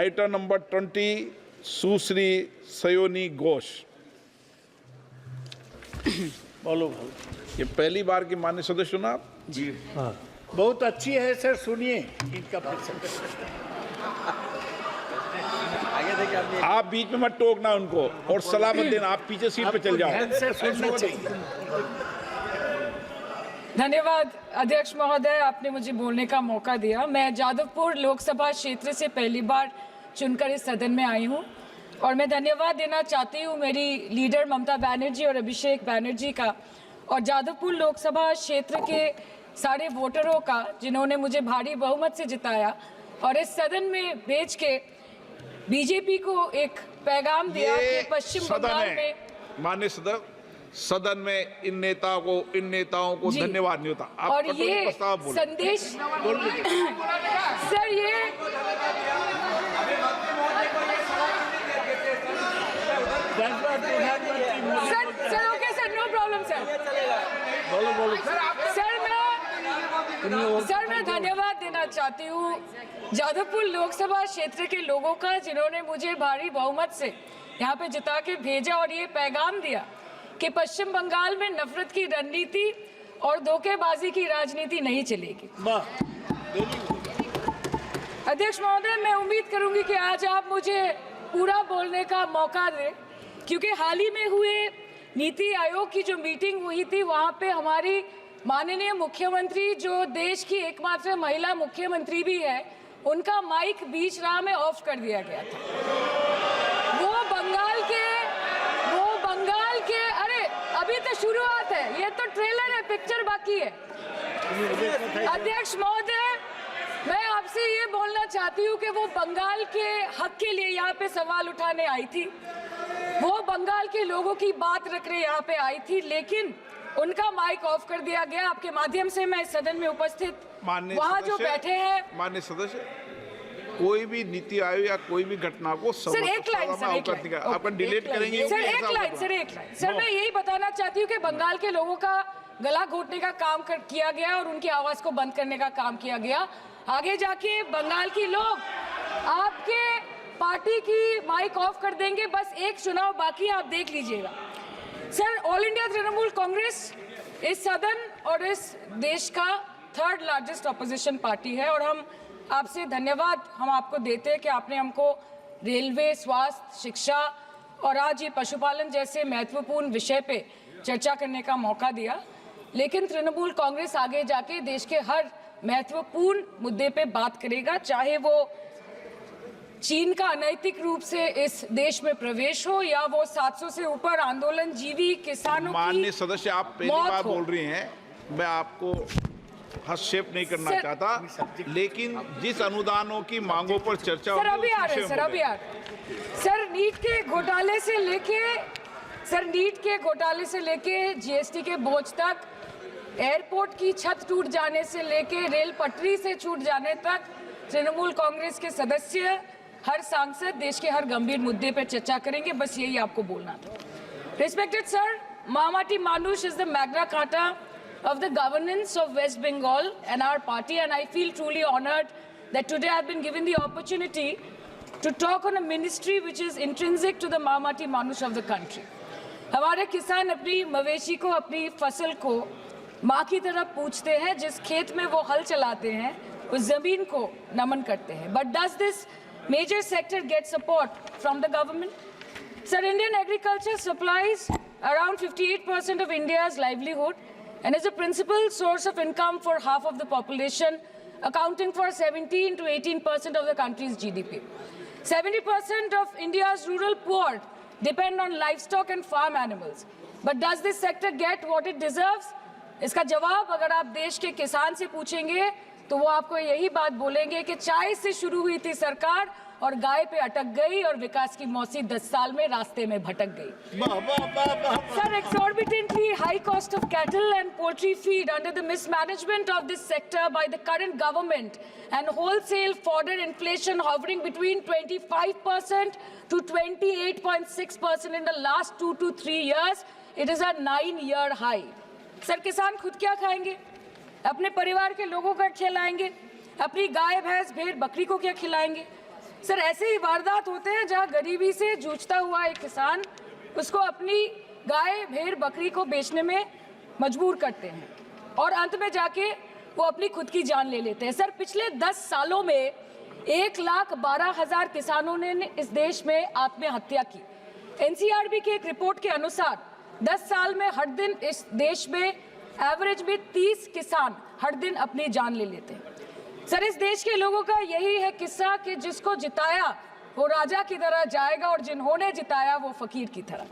Item number 20 सुश्री सयोनी घोष। बोलो भाई। ये पहली बार की माननीय सदस्य चुना आप? जी हाँ, बहुत अच्छी है सर, सुनिए इनका आप बीच में मत टोकना उनको और सलाह मत देना, आप पीछे सीट पे चल जाओ। सर सुनना चाहिए। धन्यवाद अध्यक्ष महोदय, आपने मुझे बोलने का मौका दिया। मैं जादवपुर लोकसभा क्षेत्र से पहली बार चुनकर इस सदन में आई हूं और मैं धन्यवाद देना चाहती हूं मेरी लीडर ममता बनर्जी और अभिषेक बनर्जी का और जादवपुर लोकसभा क्षेत्र के सारे वोटरों का जिन्होंने मुझे भारी बहुमत से जिताया और इस सदन में भेज के बीजेपी को एक पैगाम दिया कि पश्चिम बंगाल में माननीय सदन में इन नेताओं को धन्यवाद नहीं होता। आप और ये संदेश सर, ये sir okay sir, no problem sir. बोलो सर मैं धन्यवाद देना चाहती हूँ जादवपुर लोकसभा क्षेत्र के लोगों का जिन्होंने मुझे भारी बहुमत से यहाँ पे जिता के भेजा और ये पैगाम दिया कि पश्चिम बंगाल में नफरत की रणनीति और धोखेबाजी की राजनीति नहीं चलेगी। अध्यक्ष महोदय, मैं उम्मीद करूंगी कि आज आप मुझे पूरा बोलने का मौका दें, क्योंकि हाल ही में हुए नीति आयोग की जो मीटिंग हुई थी वहाँ पे हमारी माननीय मुख्यमंत्री, जो देश की एकमात्र महिला मुख्यमंत्री भी है, उनका माइक बीच राह में ऑफ कर दिया गया था। वो बंगाल के अरे अभी तो शुरुआत है, ये तो ट्रेलर है, पिक्चर बाकी है। अध्यक्ष महोदय, मैं आपसे ये बोलना चाहती हूँ कि वो बंगाल के हक के लिए यहाँ पे सवाल उठाने आई थी, वो बंगाल के लोगों की बात रखने यहाँ पे आई थी, लेकिन उनका माइक ऑफ कर दिया गया। आपके माध्यम से मैं इस सदन में उपस्थित वहाँ जो बैठे हैं माननीय सदस्य, कोई भी नीति आयोग या कोई भी घटना को सर एक लाइन आप डिलीट करेंगे सर, एक लाइन सर, मैं यही बताना चाहती हूँ कि बंगाल के लोगों का गला घोटने का काम किया गया और उनकी आवाज को बंद करने का काम किया गया। आगे जाके बंगाल के लोग आपके पार्टी की माइक ऑफ कर देंगे, बस एक चुनाव बाकी है, आप देख लीजिएगा। Sir, all India Trinamool Congress इस सदन और इस देश का 3rd लार्जेस्ट ऑपोजिशन पार्टी है और हम आपसे धन्यवाद हम आपको देते हैं कि आपने हमको रेलवे, स्वास्थ्य, शिक्षा और आज ये पशुपालन जैसे महत्वपूर्ण विषय पे चर्चा करने का मौका दिया। लेकिन तृणमूल कांग्रेस आगे जाके देश के हर महत्वपूर्ण मुद्दे पे बात करेगा, चाहे वो चीन का अनैतिक रूप से इस देश में प्रवेश हो या वो 700 से ऊपर आंदोलन जीवी किसानों की माननीय सदस्य, आप पहली बार बोल रही हैं, मैं आपको हस्तक्षेप नहीं करना चाहता, लेकिन जिस अनुदानों की मांगों पर चर्चा सर अभी आ रहे हैं सर नीट के घोटाले से लेके जीएसटी के बोझ तक, एयरपोर्ट की छत टूट जाने से लेके रेल पटरी से छूट जाने तक तृणमूल कांग्रेस के सदस्य, हर सांसद देश के हर गंभीर मुद्दे पर चर्चा करेंगे। बस यही आपको बोलना था। Respected sir, Mahamati Manush is the Magna Carta of the governance of West Bengal and our party, and I feel truly honored that today I've been given the opportunity to talk on a ministry which is intrinsic to the Mahamati Manush of the country. हमारे किसान अपनी मवेशी को, अपनी फसल को माँ की तरह पूछते हैं, जिस खेत में वो हल चलाते हैं उस जमीन को नमन करते हैं। But does this major sector get support from the government? Sir, Indian agriculture supplies around 58% of India's livelihood and is a principal source of income for half of the population, accounting for 17 to 18% of the country's GDP. 70% of India's rural poor depend on livestock and farm animals. But does this sector get what it deserves? इसका जवाब अगर आप देश के किसान से पूछेंगे तो वो आपको यही बात बोलेंगे कि चाय से शुरू हुई थी सरकार और गाय पे अटक गई और विकास की मौसी 10 साल में रास्ते में भटक गई। Sir, exorbitantly high cost of cattle and poultry feed under the mismanagement of this sector by the current government and wholesale fodder inflation hovering between 25% to 28.6% in the last 2 to 3 years, it is a 9-year high. Sir, किसान खुद क्या खाएंगे? अपने परिवार के लोगों का खिलाएंगे? अपनी गाय, भैंस, भेड़, बकरी को क्या खिलाएंगे? सर ऐसे ही वारदात होते हैं जहां गरीबी से जूझता हुआ एक किसान उसको अपनी गाय भेड़ बकरी को बेचने में मजबूर करते हैं और अंत में जाके वो अपनी खुद की जान ले लेते हैं। सर पिछले 10 सालों में 1,12,000 किसानों ने इस देश में आत्महत्या की। एनसीआरबी की एक रिपोर्ट के अनुसार 10 साल में हर दिन इस देश में एवरेज में 30 किसान हर दिन अपनी जान ले लेते हैं। सर इस देश के लोगों का यही है किस्सा कि जिसको जिताया वो राजा की तरह जाएगा और जिन्होंने जिताया वो फकीर की तरह।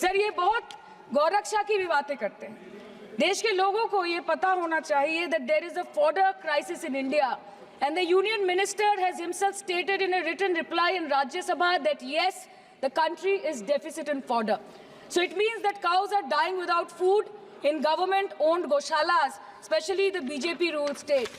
सर ये बहुत गौरक्षा की भी बातें करते हैं। देश के लोगों को ये पता होना चाहिए that there is a fodder crisis in India and the union minister has himself stated in a written reply in Rajya Sabha that yes, the country is deficit in fodder. So it means that cows are dying without food in government-owned goshalas, especially the BJP-ruled state.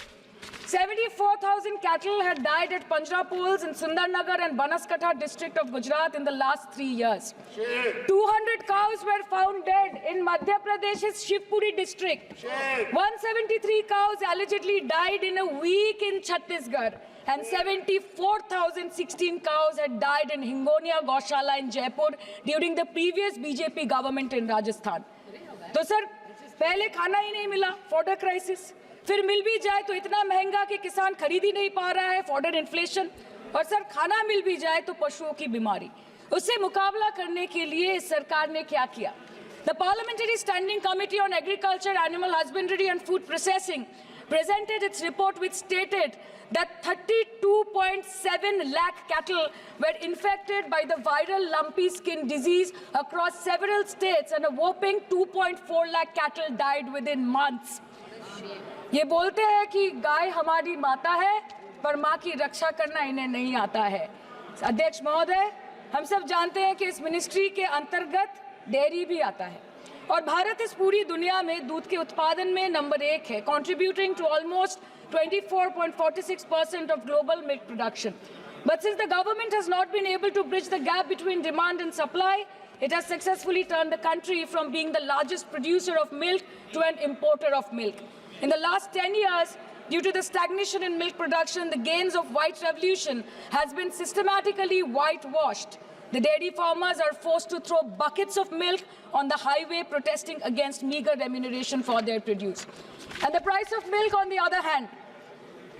74,000 cattle had died at Panjrapols in Sundarnagar and Banaskantha district of Gujarat in the last 3 years. 200 cows were found dead in Madhya Pradesh's Shivpuri district. 173 cows allegedly died in a week in Chhattisgarh. And 74,016 cows had died in Hingonia Goshala in Jaipur during the previous BJP government in Rajasthan. तो sir पहले खाना ही नहीं मिला, fodder crisis, फिर मिल भी जाए तो इतना महंगा कि किसान खरीद ही नहीं पा रहा है, फॉडर इन्फ्लेशन, और सर खाना मिल भी जाए तो पशुओं की बीमारी। उससे मुकाबला करने के लिए इस सरकार ने क्या किया? The Parliamentary Standing Committee on Agriculture, Animal Husbandry and Food Processing presented its report which stated that 32.7 lakh cattle were infected by the viral lumpy skin disease across several states and a whopping 2.4 lakh cattle died within months. ये बोलते हैं कि गाय हमारी माता है पर माँ की रक्षा करना इन्हें नहीं आता है। अध्यक्ष महोदय, हम सब जानते हैं कि इस मिनिस्ट्री के अंतर्गत डेयरी भी आता है और भारत इस पूरी दुनिया में दूध के उत्पादन में नंबर 1 है, contributing to almost 24.46% of global milk production. But since the government has not been able to bridge the gap between demand and supply, it has successfully turned the country from being the largest producer of milk to an importer of milk. In the last 10 years, due to the stagnation in milk production, the gains of white revolution has been systematically whitewashed. The dairy farmers are forced to throw buckets of milk on the highway protesting against meager remuneration for their produce. And the price of milk, on the other hand,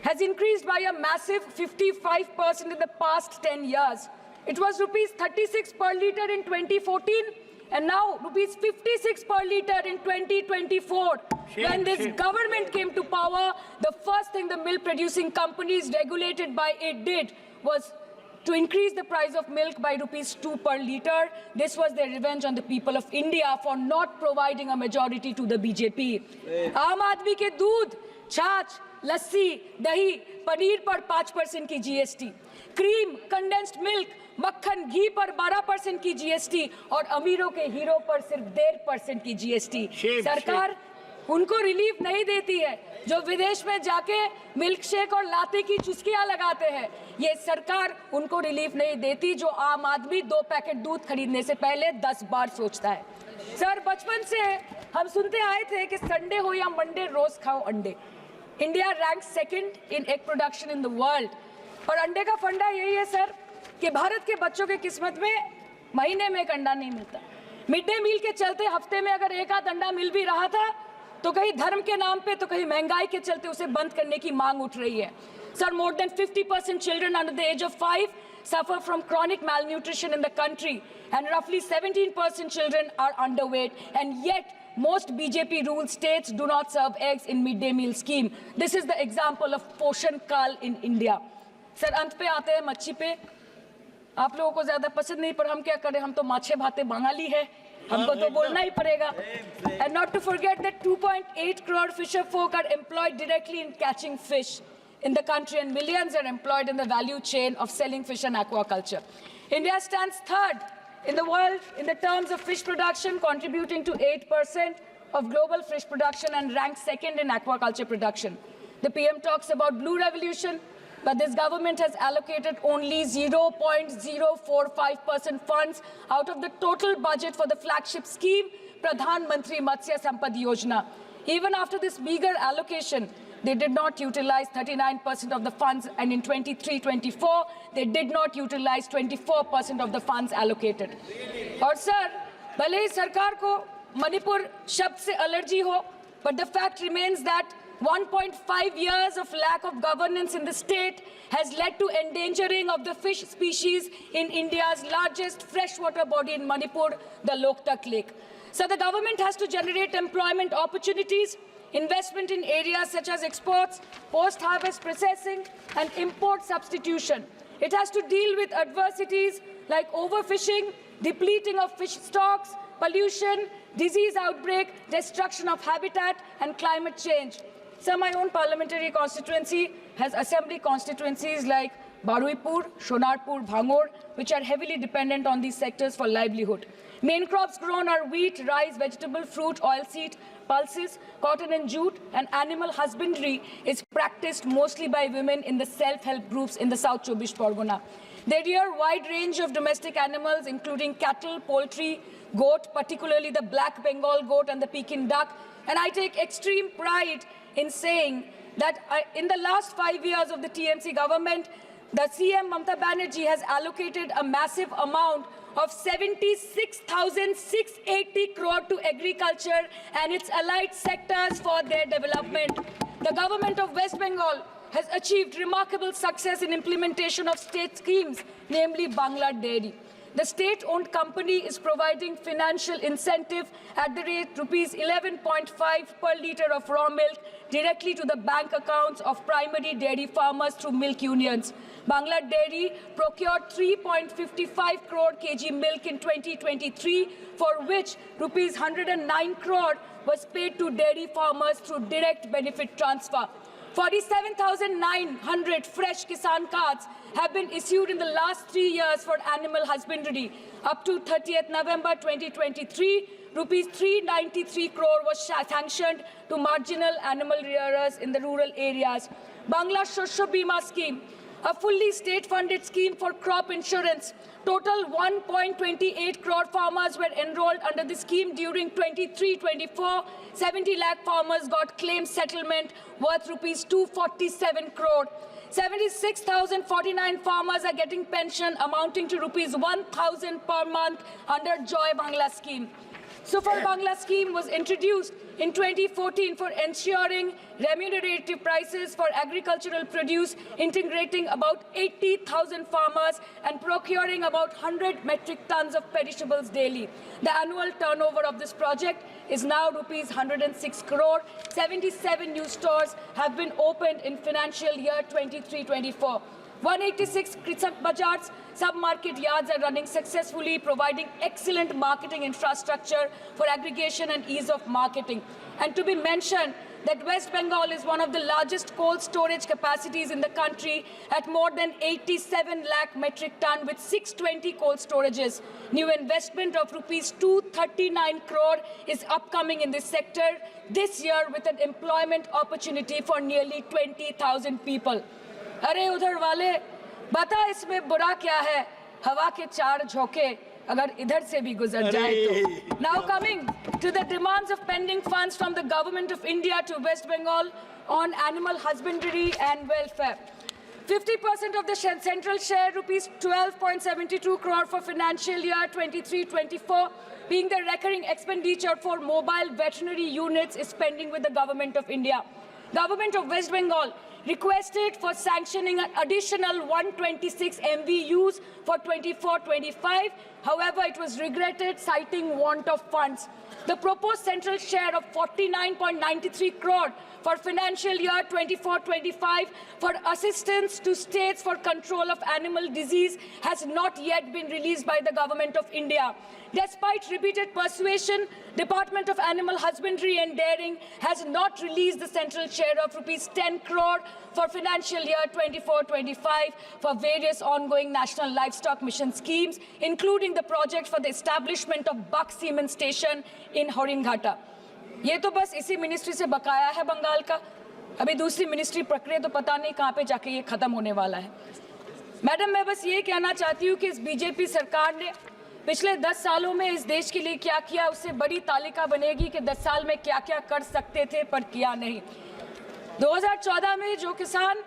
has increased by a massive 55% in the past 10 years. It was rupees 36 per litre in 2014 and now rupees 56 per litre in 2024. When this government came to power, the first thing the milk producing companies regulated by it did was to increase the price of milk by rupees 2 per litre. This was their revenge on the people of India for not providing a majority to the BJP. आम आदमी के दूध, छाछ, लस्सी, दही, पनीर पर 5% की GST, cream, condensed milk, मक्खन, घी पर 12% की GST और अमीरों के हीरो पर सिर्फ 1.5% की GST। सरकार उनको रिलीफ नहीं देती है जो विदेश में जाके मिल्क शेक और लाते की चुस्कियां लगाते हैं। ये सरकार उनको रिलीफ नहीं देती जो आम आदमी 2 पैकेट दूध खरीदने से पहले 10 बार सोचता है। सर बचपन से हम सुनते आए थे कि संडे हो या मंडे रोज खाओ अंडे। India rank 2nd in egg production in the world और अंडे का फंडा यही है सर कि भारत के बच्चों के किस्मत में महीने में एक अंडा नहीं मिलता। मिड डे मील के चलते हफ्ते में अगर एक आध अंडा मिल भी रहा था तो कहीं धर्म के नाम पे तो कहीं महंगाई के चलते उसे बंद करने की मांग उठ रही है। Sir more than 50% children under the age of 5 suffer from chronic malnutrition in the country and roughly 17% children are underweight and yet most BJP ruled states do not serve eggs in midday meal scheme. This is the example of Poshan Kal in India. Sir अंत पे आते हैं मच्छी पे। आप लोगों को ज्यादा पसंद नहीं पर हम क्या करें, हम तो माछे भाते बंगाली है, हमको तो बोलना ही पड़ेगा। And not to forget that 2.8 crore fisher folk are employed directly in catching fish in the country and millions are employed in the value chain of selling fish and aquaculture. India stands 3rd in the world in the terms of fish production, contributing to 8% of global fish production and ranks 2nd in aquaculture production. The PM talks about blue revolution, but this government has allocated only 0.045% funds out of the total budget for the flagship scheme, Pradhan Mantri Matsya Sampad Yojana. Even after this meager allocation, they did not utilize 39% of the funds, and in 23-24, they did not utilize 24% of the funds allocated. और sir, भले ही सरकार को मणिपुर शब्द से allergy हो, but the fact remains that 1.5 years of lack of governance in the state has led to endangering of the fish species in India's largest freshwater body in Manipur, the Loktak Lake. So the government has to generate employment opportunities, investment in areas such as exports, post-harvest processing, and import substitution. It has to deal with adversities like overfishing, depleting of fish stocks, pollution, disease outbreak, destruction of habitat, and climate change. So my own parliamentary constituency has assembly constituencies like Baruipur, Shonarpur, Bhangor, which are heavily dependent on these sectors for livelihood. Main crops grown are wheat, rice, vegetable, fruit, oilseed, pulses, cotton and jute, and animal husbandry is practiced mostly by women in the self-help groups in the South Chobbish Pargona. They rear a wide range of domestic animals, including cattle, poultry, goat, particularly the black Bengal goat and the Pekin duck. And I take extreme pride in saying that in the last 5 years of the TMC government, the CM Mamata Banerjee has allocated a massive amount of 76,680 crore to agriculture and its allied sectors for their development. The government of West Bengal has achieved remarkable success in implementation of state schemes, namely Bangla Dairy. The state-owned company is providing financial incentive at the rate rupees 11.5 per litre of raw milk directly to the bank accounts of primary dairy farmers through milk unions. Bangla Dairy procured 3.55 crore kg milk in 2023, for which rupees 109 crore was paid to dairy farmers through direct benefit transfer. 47,900 fresh Kisan cards have been issued in the last 3 years for animal husbandry. Up to 30th November 2023, rupees 393 crore was sanctioned to marginal animal rearers in the rural areas. Bangla Shosho Bima scheme, a fully state-funded scheme for crop insurance. Total 1.28 crore farmers were enrolled under the scheme during 23-24. 70 lakh farmers got claim settlement worth rupees 247 crore. 76,049 farmers are getting pension amounting to rupees 1,000 per month under Joy Bangla scheme. Super Bangla scheme was introduced in 2014 for ensuring remunerative prices for agricultural produce, integrating about 80,000 farmers and procuring about 100 metric tons of perishables daily. The annual turnover of this project is now rupees 106 crore. 77 new stores have been opened in financial year 23-24. 186 Krisak Bajars sub-market yards are running successfully, providing excellent marketing infrastructure for aggregation and ease of marketing. And to be mentioned that West Bengal is one of the largest cold storage capacities in the country at more than 87 lakh metric ton with 620 cold storages. New investment of rupees 239 crore is upcoming in this sector this year with an employment opportunity for nearly 20,000 people. अरे उधर वाले बता इसमें बुरा क्या है, हवा के चार झोंके अगर इधर से भी गुजर जाए तो. Now coming to the demands of pending funds from the Government of India to West Bengal on animal husbandry and welfare. 50% of the central share, rupees 12.72 crore for financial year 23-24, being the recurring expenditure for mobile veterinary units, is pending with the Government of India. Government of West Bengal requested for sanctioning an additional 126 MVUs for 24-25. However, it was regretted, citing want of funds. The proposed central share of 49.93 crore for financial year 24-25 for assistance to states for control of animal disease has not yet been released by the Government of India. Despite repeated persuasion, Department of Animal Husbandry and Dairying has not released the central share of rupees 10 crore for financial year 24-25 for various ongoing National Livestock Mission schemes, including the project for the establishment of Buck Semen Station in Horinghata. ये तो बस इसी ministry से बकाया है बंगाल का. अभी दूसरी मिनिस्ट्री प्रक्रिया तो पता नहीं कहाँ पे जाके ये खत्म होने वाला है. मैडम, मैं बस ये कहना चाहती हूँ कि इस बीजेपी सरकार ने पिछले 10 सालों में इस देश के लिए क्या किया, उससे बड़ी तालिका बनेगी कि 10 साल में क्या क्या कर सकते थे पर किया नहीं। 2014 में जो किसान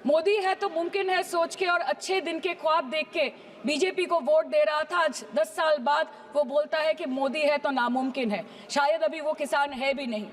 मोदी है तो मुमकिन है सोच के और अच्छे दिन के ख्वाब देख के बीजेपी को वोट दे रहा था, आज 10 साल बाद वो बोलता है कि मोदी है तो नामुमकिन है। शायद अभी वो किसान है भी नहीं।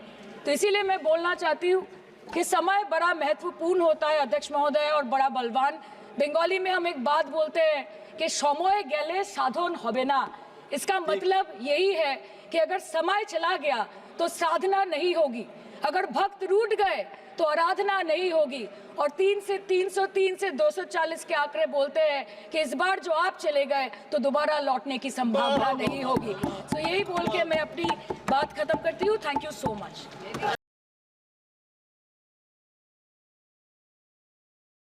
तो इसीलिए मैं बोलना चाहती हूँ कि समय बड़ा महत्वपूर्ण होता है अध्यक्ष महोदय, और बड़ा बलवान। बंगाली में हम एक बात बोलते हैं कि समय गेले साधन होबे ना। इसका मतलब यही है कि अगर समय चला गया तो साधना नहीं होगी, अगर भक्त रूठ गए तो आराधना नहीं होगी। और 3 से 303 से 240 के आंकड़े बोलते हैं कि इस बार जो आप चले गए तो दोबारा लौटने की संभावना नहीं होगी। तो यही बोल के मैं अपनी बात खत्म करती हूँ। Thank you so much.